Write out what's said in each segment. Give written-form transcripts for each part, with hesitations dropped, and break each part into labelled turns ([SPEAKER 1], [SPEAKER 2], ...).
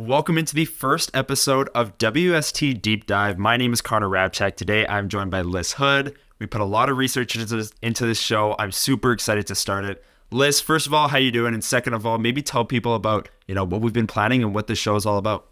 [SPEAKER 1] welcome into the first episode of WST Deep Dive. My name is Hrabchak. Today, I'm joined by Lyss Houde. We put a lot of research into this show. I'm super excited to start it. Lyss, first of all, how you doing? And second of all, maybe tell people about, what we've been planning and what this show is all about.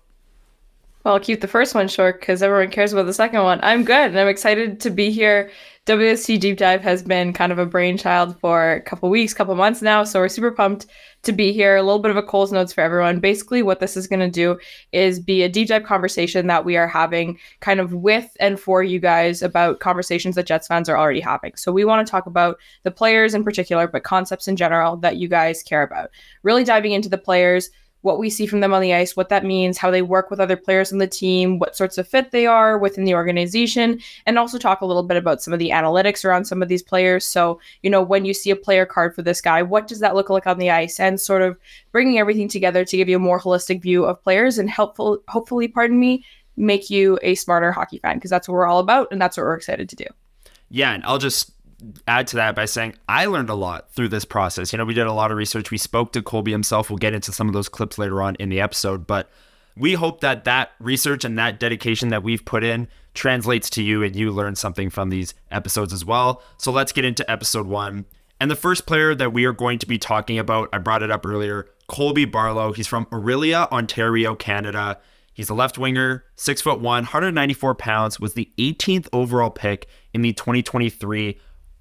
[SPEAKER 2] Well, I'll keep the first one short because everyone cares about the second one. I'm good and I'm excited to be here. WST Deep Dive has been kind of a brainchild for a couple weeks, couple months now, so we're super pumped to be here. A little bit of a Coles Notes for everyone. Basically, what this is going to do is be a deep dive conversation that we are having kind of with and for you guys about conversations that Jets fans are already having. So we want to talk about the players in particular, but concepts in general that you guys care about. Really diving into the players, what we see from them on the ice, what that means, how they work with other players on the team, what sorts of fit they are within the organization, and also talk a little bit about some of the analytics around some of these players. So, when you see a player card for this guy, what does that look like on the ice? And sort of bringing everything together to give you a more holistic view of players and hopefully, make you a smarter hockey fan, because that's what we're all about, and that's what we're excited to do.
[SPEAKER 1] Yeah, and I'll just add to that by saying I learned a lot through this process. We did a lot of research. We spoke to Colby himself. We'll get into some of those clips later on in the episode, but we hope that research and that dedication that we've put in translates to you and you learn something from these episodes as well. So let's get into episode 1. And the first player that we are going to be talking about, I brought it up earlier, Colby Barlow. He's from Orillia, Ontario, Canada. He's a left winger, 6'1", 194 pounds, was the 18th overall pick in the 2023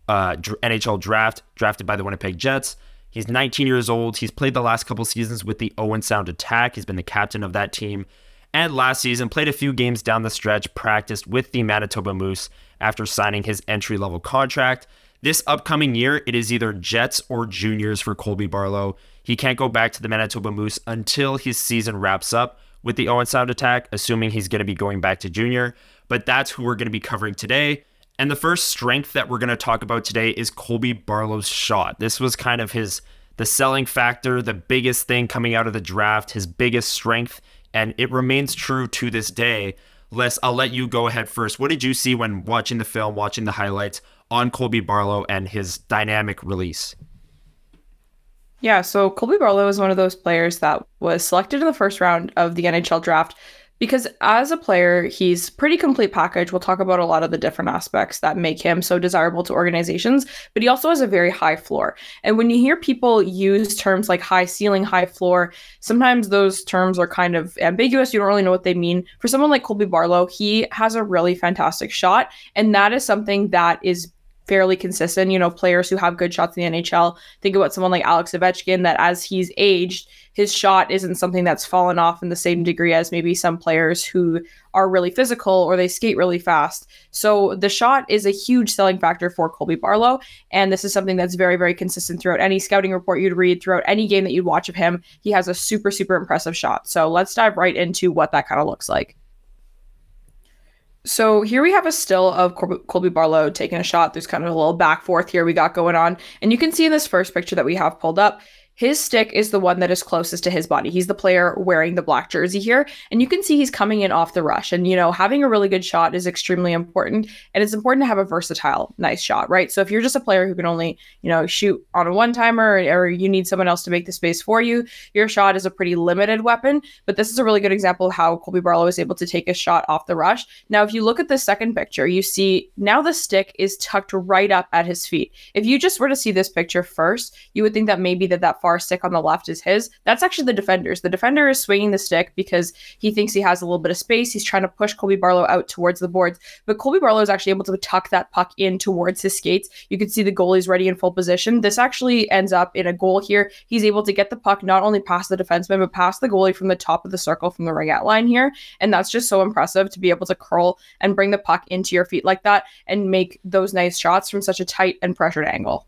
[SPEAKER 1] NHL draft, drafted by the Winnipeg Jets. He's 19 years old. He's played the last couple seasons with the Owen Sound Attack. He's been the captain of that team. And last season, played a few games down the stretch, practiced with the Manitoba Moose after signing his entry-level contract. This upcoming year, it is either Jets or juniors for Colby Barlow. He can't go back to the Manitoba Moose until his season wraps up with the Owen Sound Attack, assuming he's going to be going back to junior. But that's who we're going to be covering today. And the first strength that we're going to talk about today is Colby Barlow's shot. This was kind of the selling factor, the biggest thing coming out of the draft, his biggest strength, and it remains true to this day. Lyss, I'll let you go ahead first. What did you see when watching the film, watching the highlights on Colby Barlow and his dynamic release?
[SPEAKER 2] Yeah, so Colby Barlow is one of those players that was selected in the first round of the NHL draft because as a player, he's pretty complete package. We'll talk about a lot of the different aspects that make him so desirable to organizations, but he also has a very high floor. And when you hear people use terms like high ceiling, high floor, sometimes those terms are kind of ambiguous. You don't really know what they mean. For someone like Colby Barlow, he has a really fantastic shot, and that is something that is fairly consistent. Players who have good shots in the NHL, think about someone like Alex Hrabchak, that as he's aged, his shot isn't something that's fallen off in the same degree as maybe some players who are really physical or they skate really fast. So the shot is a huge selling factor for Colby Barlow, and this is something that's very, very consistent throughout any scouting report you'd read, throughout any game that you'd watch of him. He has a super, super impressive shot. So let's dive right into what that kind of looks like. So here we have a still of Colby Barlow taking a shot. There's kind of a little back forth here we got going on. And you can see in this first picture that we have pulled up, his stick is the one that is closest to his body. He's the player wearing the black jersey here. And you can see he's coming in off the rush. And, having a really good shot is extremely important. And it's important to have a versatile, nice shot, right? So if you're just a player who can only, shoot on a one-timer or you need someone else to make the space for you, your shot is a pretty limited weapon. But this is a really good example of how Colby Barlow is able to take a shot off the rush. Now, if you look at the second picture, you see now the stick is tucked right up at his feet. If you just were to see this picture first, you would think that maybe that far stick on the left is his. That's actually the defender's. The defender is swinging the stick because he thinks he has a little bit of space. He's trying to push Colby Barlow out towards the boards, but Colby Barlow is actually able to tuck that puck in towards his skates. You can see the goalie's ready in full position. This actually ends up in a goal here. He's able to get the puck not only past the defenseman, but past the goalie from the top of the circle from the ring out line here. And that's just so impressive to be able to curl and bring the puck into your feet like that and make those nice shots from such a tight and pressured angle.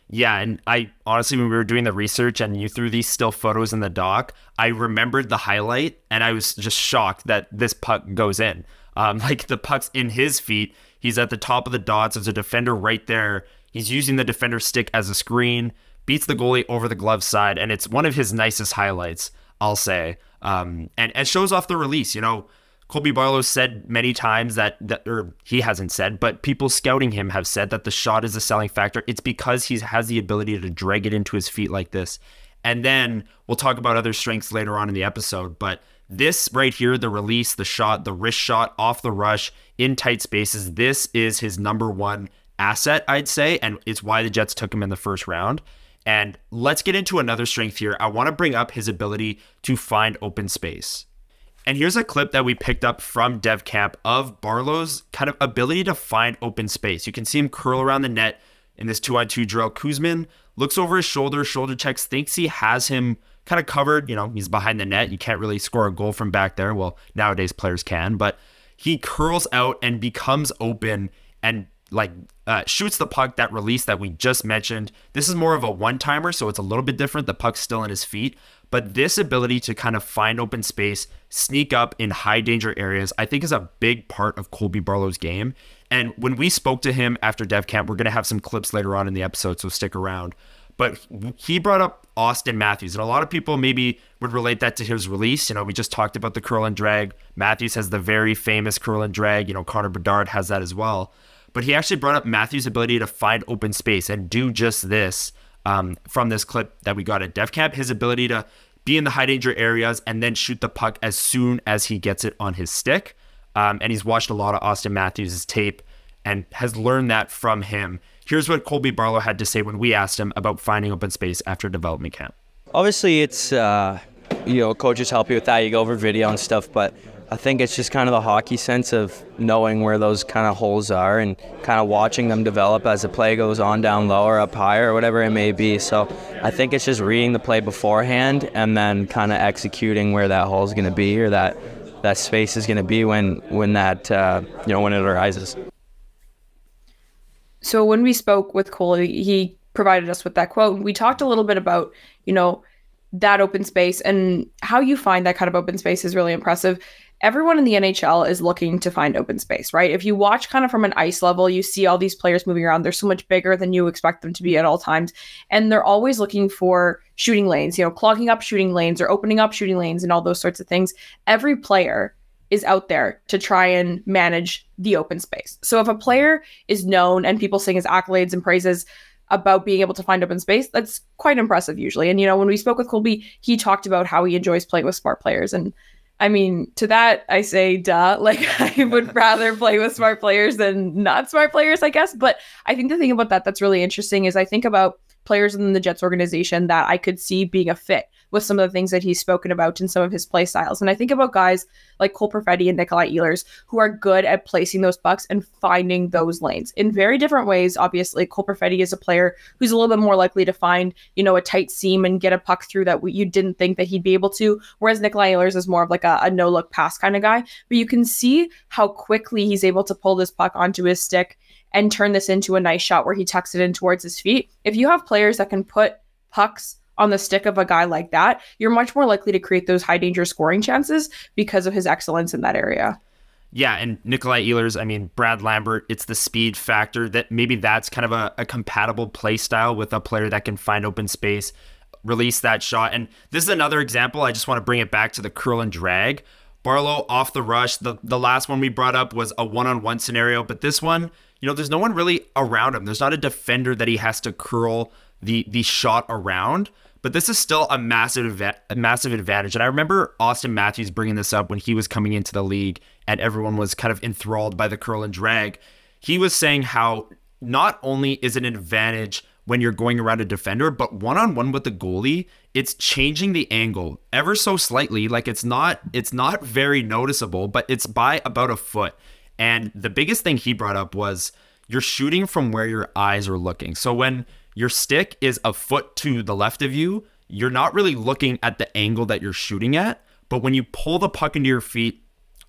[SPEAKER 1] Yeah, and I honestly, when we were doing the research and you threw these still photos in the doc, I remembered the highlight and I was just shocked that this puck goes in. Like the puck's in his feet. He's at the top of the dots. There's a defender right there. He's using the defender's stick as a screen, beats the goalie over the glove side, and it's one of his nicest highlights, I'll say. And it shows off the release. Colby Barlow said many times or he hasn't said, but people scouting him have said that the shot is a selling factor. It's because he has the ability to drag it into his feet like this. And then we'll talk about other strengths later on in the episode, but This right here, the release, the shot, the wrist shot off the rush in tight spaces, this is his number one asset, I'd say, and it's why the Jets took him in the first round. And let's get into another strength here. I want to bring up his ability to find open space. And here's a clip that we picked up from Dev Camp of Barlow's kind of ability to find open space. You can see him curl around the net in this 2-on-2 drill. Kuzmin looks over his shoulder checks, thinks he has him kind of covered. You know, he's behind the net. You can't really score a goal from back there. Well, nowadays players can, but he curls out and becomes open and shoots the puck, that release that we just mentioned. This is more of a one-timer, so it's a little bit different. The puck's still in his feet, but this ability to kind of find open space, sneak up in high danger areas, I think is a big part of Colby Barlow's game. And when we spoke to him after Dev Camp, we're going to have some clips later on in the episode, so stick around. But he brought up Austin Matthews, and a lot of people maybe would relate that to his release. You know, we just talked about the curl and drag. Matthews has the very famous curl and drag. You know, Connor Bedard has that as well. But he actually brought up Matthews' ability to find open space and do just this from this clip that we got at Dev Camp. His ability to be in the high danger areas and then shoot the puck as soon as he gets it on his stick. And he's watched a lot of Austin Matthews' tape and has learned that from him. Here's what Colby Barlow had to say when we asked him about finding open space after development camp.
[SPEAKER 3] Obviously, it's, coaches help you with that. You go over video and stuff, but I think it's just kind of the hockey sense of knowing where those kind of holes are and kind of watching them develop as the play goes on down low or up higher or whatever it may be. So I think it's just reading the play beforehand and then kind of executing where that hole is going to be or that space is going to be when when it arises.
[SPEAKER 2] So when we spoke with Colby, he provided us with that quote. We talked a little bit about, that open space and how you find that kind of open space is really impressive. Everyone in the NHL is looking to find open space, right? If you watch kind of from an ice level, you see all these players moving around. They're so much bigger than you expect them to be at all times. And they're always looking for shooting lanes, clogging up shooting lanes or opening up shooting lanes and all those sorts of things. Every player is out there to try and manage the open space. So if a player is known and people sing his accolades and praises about being able to find open space, that's quite impressive usually. And, when we spoke with Colby, he talked about how he enjoys playing with smart players. And I mean, to that, I say, duh. I would rather play with smart players than not smart players, I guess. But I think the thing about that's really interesting is I think about players in the Jets organization that I could see being a fit with some of the things that he's spoken about in some of his play styles. And I think about guys like Cole Perfetti and Nikolai Ehlers who are good at placing those pucks and finding those lanes in very different ways. Obviously, Cole Perfetti is a player who's a little bit more likely to find, a tight seam and get a puck through that you didn't think that he'd be able to, whereas Nikolai Ehlers is more of a no-look pass kind of guy. But you can see how quickly he's able to pull this puck onto his stick and turn this into a nice shot where he tucks it in towards his feet. If you have players that can put pucks on the stick of a guy like that, you're much more likely to create those high danger scoring chances because of his excellence in that area.
[SPEAKER 1] Yeah, and Nikolai Ehlers, Brad Lambert, it's the speed factor that maybe that's kind of a compatible play style with a player that can find open space, release that shot. And this is another example. I just want to bring it back to the curl and drag. Barlow off the rush. The last one we brought up was a one-on-one scenario, but this one, there's no one really around him. There's not a defender that he has to curl the shot around. But this is still a massive advantage. And I remember Austin Matthews bringing this up when he was coming into the league and everyone was kind of enthralled by the curl and drag. He was saying how not only is it an advantage when you're going around a defender, but one-on-one with the goalie, it's changing the angle ever so slightly. It's not very noticeable, but it's by about a foot. And the biggest thing he brought up was you're shooting from where your eyes are looking. So when your stick is a foot to the left of you, you're not really looking at the angle that you're shooting at. But when you pull the puck into your feet,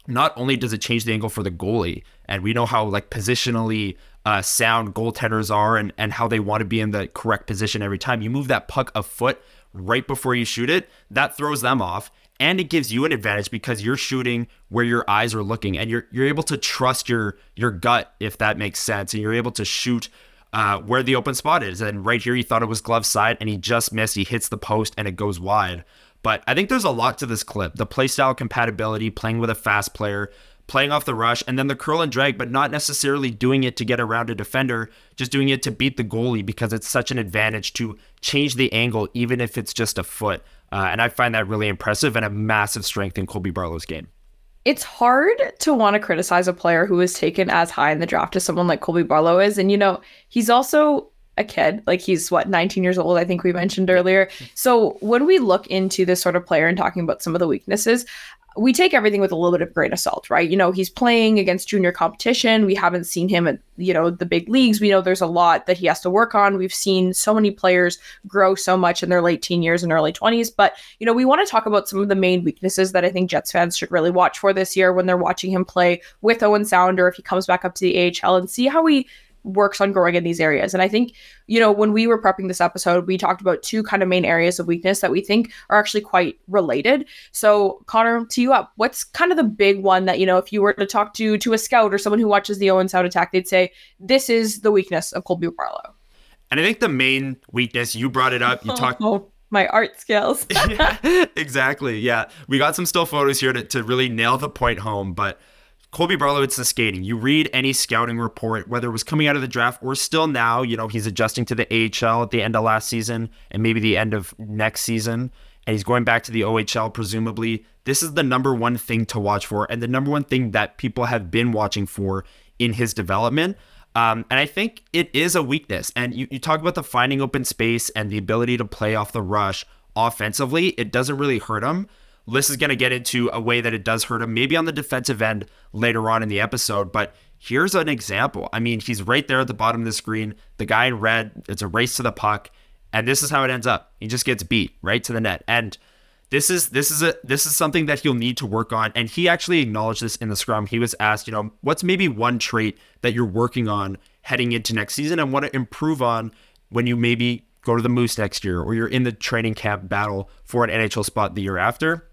[SPEAKER 1] not only does it change the angle for the goalie, and we know how positionally sound goaltenders are and how they want to be in the correct position every time. You move that puck a foot right before you shoot it, that throws them off. And it gives you an advantage because you're shooting where your eyes are looking and you're able to trust your gut, if that makes sense. And you're able to shoot where the open spot is. And right here, he thought it was glove side and he just missed. He hits the post and it goes wide. But I think there's a lot to this clip. The playstyle compatibility, playing with a fast player, playing off the rush, and then the curl and drag, but not necessarily doing it to get around a defender, just doing it to beat the goalie because it's such an advantage to change the angle, even if it's just a foot. And I find that really impressive and a massive strength in Colby Barlow's game.
[SPEAKER 2] It's hard to want to criticize a player who is taken as high in the draft as someone like Colby Barlow is. And, he's also a kid. Like, he's 19 years old, I think we mentioned earlier. So when we look into this sort of player and talking about some of the weaknesses, we take everything with a little bit of grain of salt, right? He's playing against junior competition. We haven't seen him at, the big leagues. We know there's a lot that he has to work on. We've seen so many players grow so much in their late teen years and early 20s. But, we want to talk about some of the main weaknesses that I think Jets fans should really watch for this year when they're watching him play with Owen Sound, or if he comes back up to the AHL, and see how he works on growing in these areas. And I think, when we were prepping this episode, we talked about two kind of main areas of weakness that we think are actually quite related. So Connor, to you up, what's kind of the big one that, if you were to talk to a scout or someone who watches the Owen Sound attack, they'd say, this is the weakness of Colby Barlow?
[SPEAKER 1] And I think the main weakness, you brought it up, you talked...
[SPEAKER 2] My art skills.
[SPEAKER 1] Yeah, exactly. Yeah. We got some still photos here to really nail the point home, but Colby Barlow, it's the skating. You read any scouting report, whether it was coming out of the draft or still now, he's adjusting to the AHL at the end of last season and maybe the end of next season, and he's going back to the OHL, presumably. This is the number one thing to watch for, and the number one thing that people have been watching for in his development. And I think it is a weakness. And you talk about the finding open space and the ability to play off the rush offensively. It doesn't really hurt him. Lyss is going to get into a way that it does hurt him, maybe on the defensive end later on in the episode. But here's an example. I mean, he's right there at the bottom of the screen. The guy in red, it's a race to the puck. And this is how it ends up. He just gets beat right to the net. And this is something that he'll need to work on. And he actually acknowledged this in the scrum. He was asked, what's maybe one trait that you're working on heading into next season and want to improve on when you maybe go to the Moose next year, or you're in the training camp battle for an NHL spot the year after?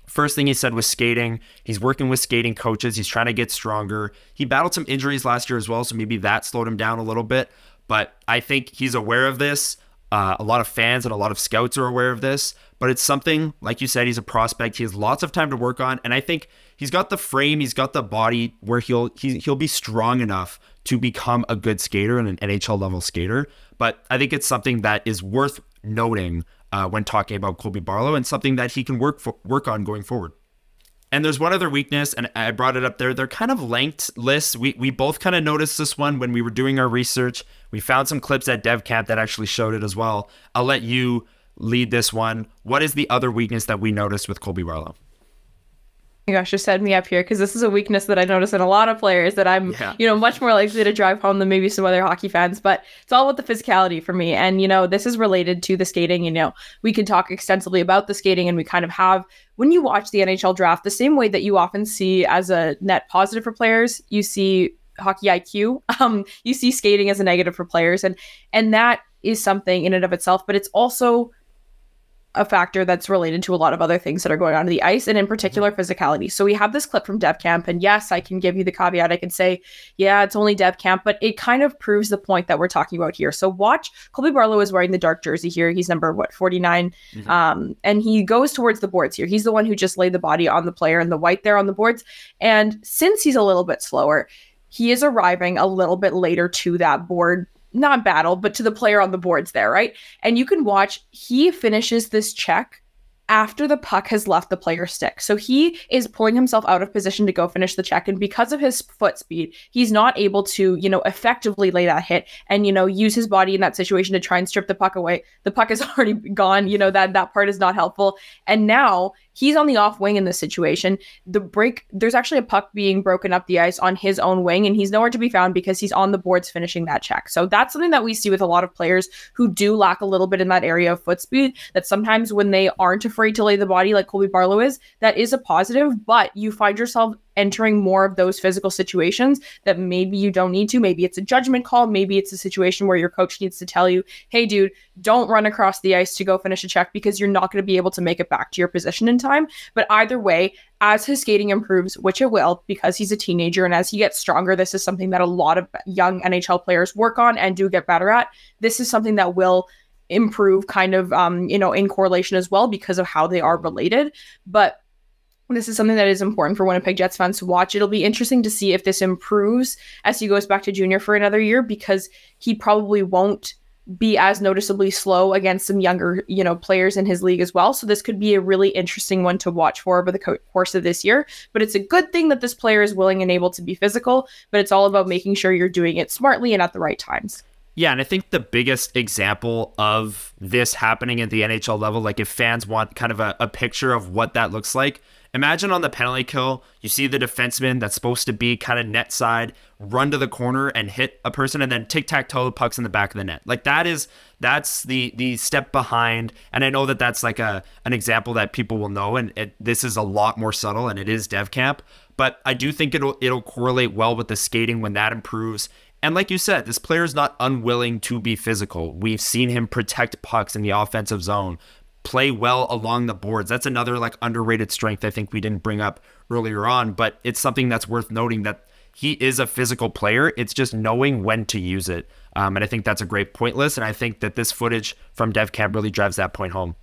[SPEAKER 1] First thing he said was skating. He's working with skating coaches. He's trying to get stronger. He battled some injuries last year as well, so maybe that slowed him down a little bit. But I think he's aware of this. A lot of fans and a lot of scouts are aware of this. But it's something, like you said, he's a prospect. He has lots of time to work on. And I think he's got the frame, he's got the body where he'll be strong enough to become a good skater and an NHL level skater. But I think it's something that is worth noting when talking about Colby Barlow, and something that he can work on going forward. And there's one other weakness, and I brought it up there. They're kind of linked lists. We both kind of noticed this one when we were doing our research. We found some clips at Dev Camp that actually showed it as well. I'll let you lead this one. What is the other weakness that we noticed with Colby Barlow?
[SPEAKER 2] Oh my gosh, just set me up here, because this is a weakness that I notice in a lot of players that I'm, much more likely to drive home than maybe some other hockey fans. But it's all about the physicality for me. And, this is related to the skating. We can talk extensively about the skating, and we kind of have, when you watch the NHL draft, the same way that you often see as a net positive for players, you see hockey IQ, you see skating as a negative for players. And that is something in and of itself, but it's also a factor that's related to a lot of other things that are going on the ice, and in particular physicality. So we have this clip from Dev Camp, and yes, I can give you the caveat. I can say, yeah, it's only Dev Camp, but it kind of proves the point that we're talking about here. So watch, Colby Barlow is wearing the dark jersey here. He's number 49. And he goes towards the boards here. He's the one who just laid the body on the player in the white there on the boards. And since he's a little bit slower, he is arriving a little bit later to that board, not battle, but to the player on the boards there, right? And you can watch, he finishes this check after the puck has left the player's stick. So he is pulling himself out of position to go finish the check. And because of his foot speed, he's not able to, effectively lay that hit and, use his body in that situation to try and strip the puck away. The puck is already gone. That part is not helpful. And now he's on the off wing in this situation. There's actually a puck being broken up the ice on his own wing, and he's nowhere to be found because he's on the boards finishing that check. So that's something that we see with a lot of players who do lack a little bit in that area of foot speed, that sometimes when they aren't afraid to lay the body like Colby Barlow is, that is a positive, but you find yourself entering more of those physical situations that maybe you don't need to. Maybe it's a judgment call. Maybe it's a situation where your coach needs to tell you, hey, dude, don't run across the ice to go finish a check because you're not going to be able to make it back to your position in time. But either way, as his skating improves, which it will because he's a teenager, and as he gets stronger, this is something that a lot of young NHL players work on and do get better at. This is something that will improve kind of, in correlation as well because of how they are related. But This is something that is important for Winnipeg Jets fans to watch. It'll be interesting to see if this improves as he goes back to junior for another year, because he probably won't be as noticeably slow against some younger, players in his league as well. So this could be a really interesting one to watch for over the course of this year. But it's a good thing that this player is willing and able to be physical, but it's all about making sure you're doing it smartly and at the right times.
[SPEAKER 1] Yeah, and I think the biggest example of this happening at the NHL level, like if fans want kind of a picture of what that looks like, imagine on the penalty kill, you see the defenseman that's supposed to be kind of net side run to the corner and hit a person, and then tic-tac-toe pucks in the back of the net. Like that's the step behind. And I know that that's like an example that people will know, and this is a lot more subtle, and it is dev camp. But I do think it'll correlate well with the skating when that improves. And like you said, this player is not unwilling to be physical. We've seen him protect pucks in the offensive zone, play well along the boards. That's another like underrated strength I think we didn't bring up earlier on, but it's something that's worth noting, that he is a physical player. It's just knowing when to use it. And I think that's a great point list. And I think that this footage from Dev Camp really drives that point home.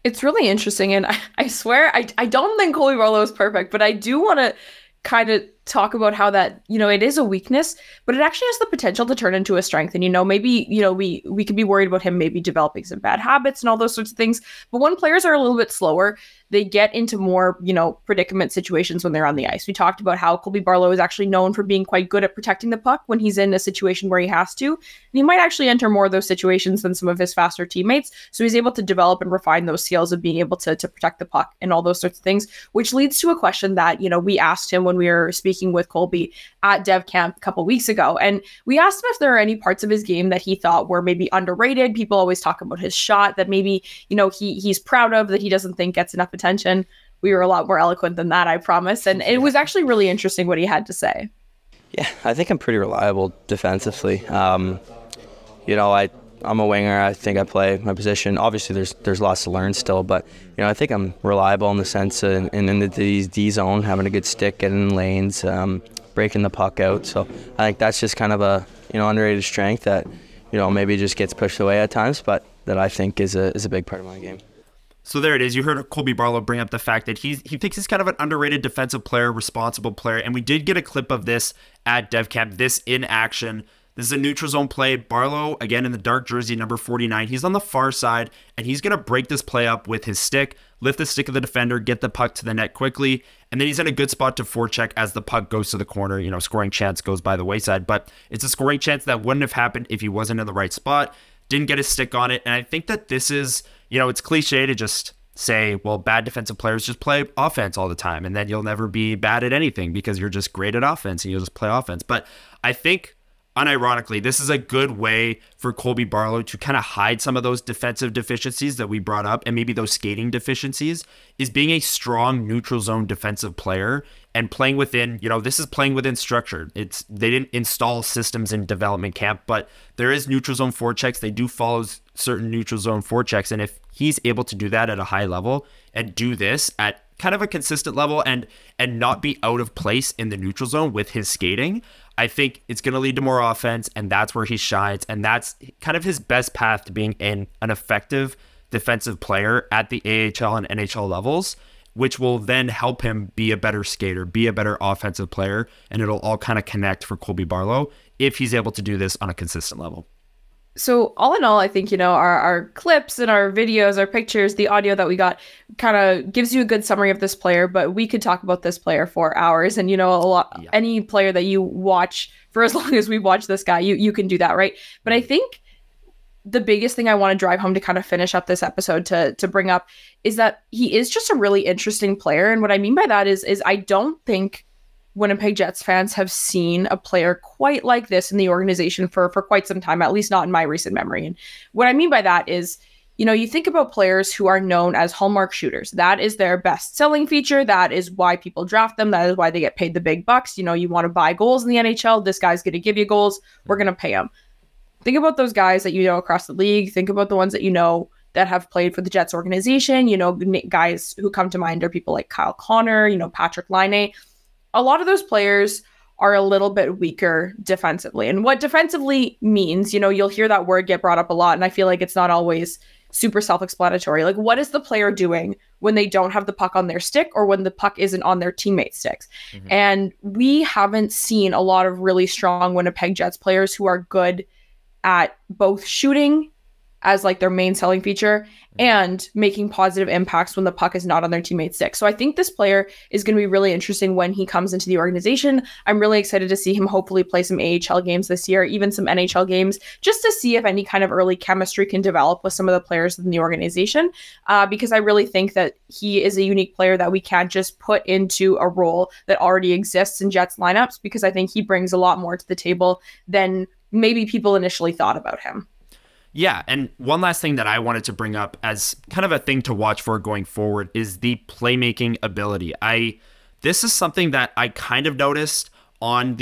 [SPEAKER 2] It's really interesting. And I swear, I don't think Colby Barlow is perfect, but I do want to kind of talk about how that, it is a weakness, but it actually has the potential to turn into a strength. And, maybe, we could be worried about him maybe developing some bad habits and all those sorts of things. But when players are a little bit slower, they get into more, predicament situations when they're on the ice. We talked about how Colby Barlow is actually known for being quite good at protecting the puck when he's in a situation where he has to. And he might actually enter more of those situations than some of his faster teammates. So he's able to develop and refine those skills of being able to protect the puck and all those sorts of things, which leads to a question that, we asked him when we were speaking with Colby at Dev Camp a couple weeks ago. And we asked him if there are any parts of his game that he thought were maybe underrated. People always talk about his shot that maybe, he's proud of, that he doesn't think gets enough attention. We were a lot more eloquent than that, I promise. And it was actually really interesting what he had to say.
[SPEAKER 3] Yeah, I think I'm pretty reliable defensively. I'm a winger. I think I play my position. Obviously, there's lots to learn still, but I think I'm reliable in the sense in the D zone, having a good stick, getting in lanes, breaking the puck out. So I think that's just kind of a underrated strength that maybe just gets pushed away at times, but that I think is a big part of my game.
[SPEAKER 1] So there it is. You heard Colby Barlow bring up the fact that he thinks he's kind of an underrated defensive player, responsible player, and we did get a clip of this at Dev Camp, this in action. This is a neutral zone play. Barlow, again, in the dark jersey, number 49. He's on the far side, and he's going to break this play up with his stick, lift the stick of the defender, get the puck to the net quickly, and then he's in a good spot to forecheck as the puck goes to the corner. Scoring chance goes by the wayside, but it's a scoring chance that wouldn't have happened if he wasn't in the right spot, didn't get his stick on it, and I think that this is, it's cliche to just say, well, bad defensive players just play offense all the time, and then you'll never be bad at anything because you're just great at offense and you'll just play offense. But I think, unironically, this is a good way for Colby Barlow to kind of hide some of those defensive deficiencies that we brought up, and maybe those skating deficiencies, is being a strong neutral zone defensive player and playing within, this is playing within structure. They didn't install systems in development camp, but there is neutral zone forechecks. They do follow certain neutral zone forechecks, and if he's able to do that at a high level and do this at kind of a consistent level and not be out of place in the neutral zone with his skating, I think it's going to lead to more offense, and that's where he shines, and that's kind of his best path to being an effective defensive player at the AHL and NHL levels, which will then help him be a better skater, be a better offensive player, and it'll all kind of connect for Colby Barlow if he's able to do this on a consistent level.
[SPEAKER 2] So all in all, I think, our clips and our videos, our pictures, the audio that we got kind of gives you a good summary of this player, but we could talk about this player for hours. And, a lot, any player that you watch for as long as we watch this guy, you can do that, right? But I think the biggest thing I want to drive home to kind of finish up this episode to bring up is that he is just a really interesting player. And what I mean by that is I don't think Winnipeg Jets fans have seen a player quite like this in the organization for quite some time, at least not in my recent memory. And what I mean by that is, you think about players who are known as hallmark shooters. That is their best selling feature. That is why people draft them. That is why they get paid the big bucks. You want to buy goals in the NHL. This guy's going to give you goals. We're going to pay him. Think about those guys that across the league. Think about the ones that that have played for the Jets organization. Guys who come to mind are people like Kyle Connor, Patrick Laine. A lot of those players are a little bit weaker defensively. And what defensively means, you'll hear that word get brought up a lot. And I feel like it's not always super self-explanatory. Like, what is the player doing when they don't have the puck on their stick or when the puck isn't on their teammates' sticks? And we haven't seen a lot of really strong Winnipeg Jets players who are good at both shooting as like their main selling feature and making positive impacts when the puck is not on their teammate's stick. So I think this player is going to be really interesting when he comes into the organization. I'm really excited to see him hopefully play some AHL games this year, even some NHL games, just to see if any kind of early chemistry can develop with some of the players in the organization, because I really think that he is a unique player that we can't just put into a role that already exists in Jets lineups, because I think he brings a lot more to the table than maybe people initially thought about him.
[SPEAKER 1] Yeah, and one last thing that I wanted to bring up as kind of a thing to watch for going forward is the playmaking ability. This is something that I kind of noticed on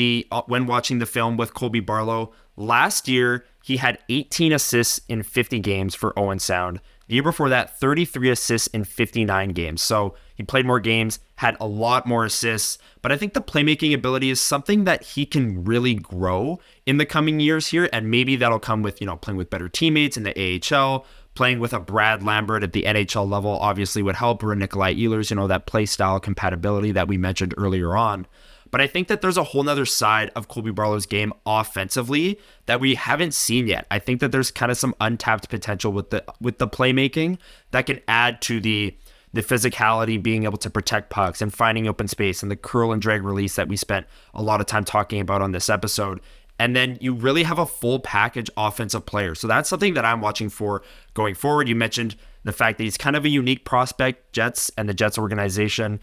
[SPEAKER 1] when watching the film with Colby Barlow. Last year, he had 18 assists in 50 games for Owen Sound. The year before that, 33 assists in 59 games. So he played more games, had a lot more assists. But I think the playmaking ability is something that he can really grow in the coming years here. And maybe that'll come with, playing with better teammates in the AHL, playing with a Brad Lambert at the NHL level obviously would help, or a Nikolai Ehlers, that play style compatibility that we mentioned earlier on. But I think that there's a whole nother side of Colby Barlow's game offensively that we haven't seen yet. I think that there's kind of some untapped potential with the playmaking that can add to the physicality, being able to protect pucks and finding open space, and the curl and drag release that we spent a lot of time talking about on this episode. And then you really have a full package offensive player. So that's something that I'm watching for going forward. You mentioned the fact that he's kind of a unique prospect. Jets and the Jets organization,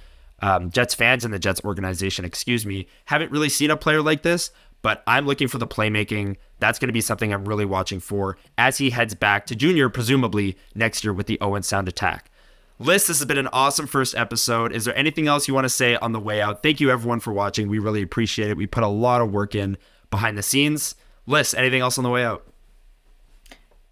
[SPEAKER 1] Jets fans and the Jets organization, haven't really seen a player like this, but I'm looking for the playmaking. That's going to be something I'm really watching for as he heads back to junior, presumably next year with the Owen Sound attack. Lyss, this has been an awesome first episode. Is there anything else you want to say on the way out? Thank you everyone for watching. We really appreciate it. We put a lot of work in behind the scenes. Lyss, anything else on the way out?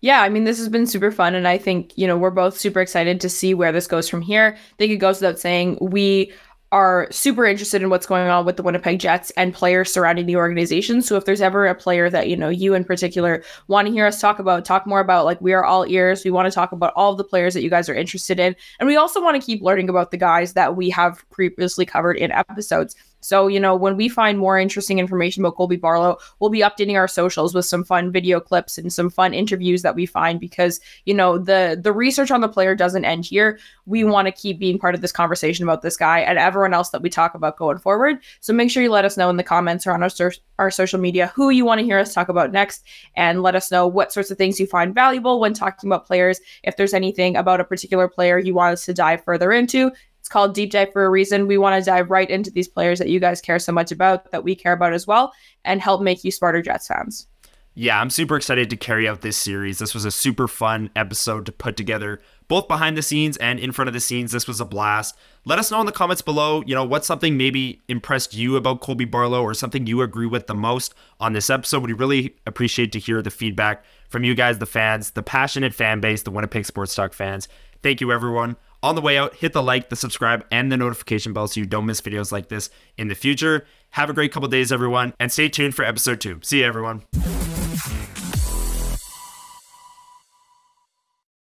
[SPEAKER 2] Yeah, I mean, this has been super fun, and I think, we're both super excited to see where this goes from here. I think it goes without saying, we are super interested in what's going on with the Winnipeg Jets and players surrounding the organization. So if there's ever a player that, you in particular want to hear us talk more about, like, we are all ears. We want to talk about all of the players that you guys are interested in. And we also want to keep learning about the guys that we have previously covered in episodes. So, when we find more interesting information about Colby Barlow, we'll be updating our socials with some fun video clips and some fun interviews that we find, because, the research on the player doesn't end here. We want to keep being part of this conversation about this guy and everyone else that we talk about going forward. So make sure you let us know in the comments or on our social media who you want to hear us talk about next, and let us know what sorts of things you find valuable when talking about players. If there's anything about a particular player you want us to dive further into, it's called Deep Dive for a reason. We want to dive right into these players that you guys care so much about, that we care about as well, and help make you smarter Jets fans.
[SPEAKER 1] Yeah, I'm super excited to carry out this series. This was a super fun episode to put together, both behind the scenes and in front of the scenes. This was a blast. Let us know in the comments below, what's something maybe impressed you about Colby Barlow, or something you agree with the most on this episode. We really appreciate to hear the feedback from you guys, the fans, the passionate fan base, the Winnipeg Sports Talk fans. Thank you, everyone. On the way out, hit the like, the subscribe, and the notification bell so you don't miss videos like this in the future. Have a great couple days, everyone, and stay tuned for episode 2. See you, everyone.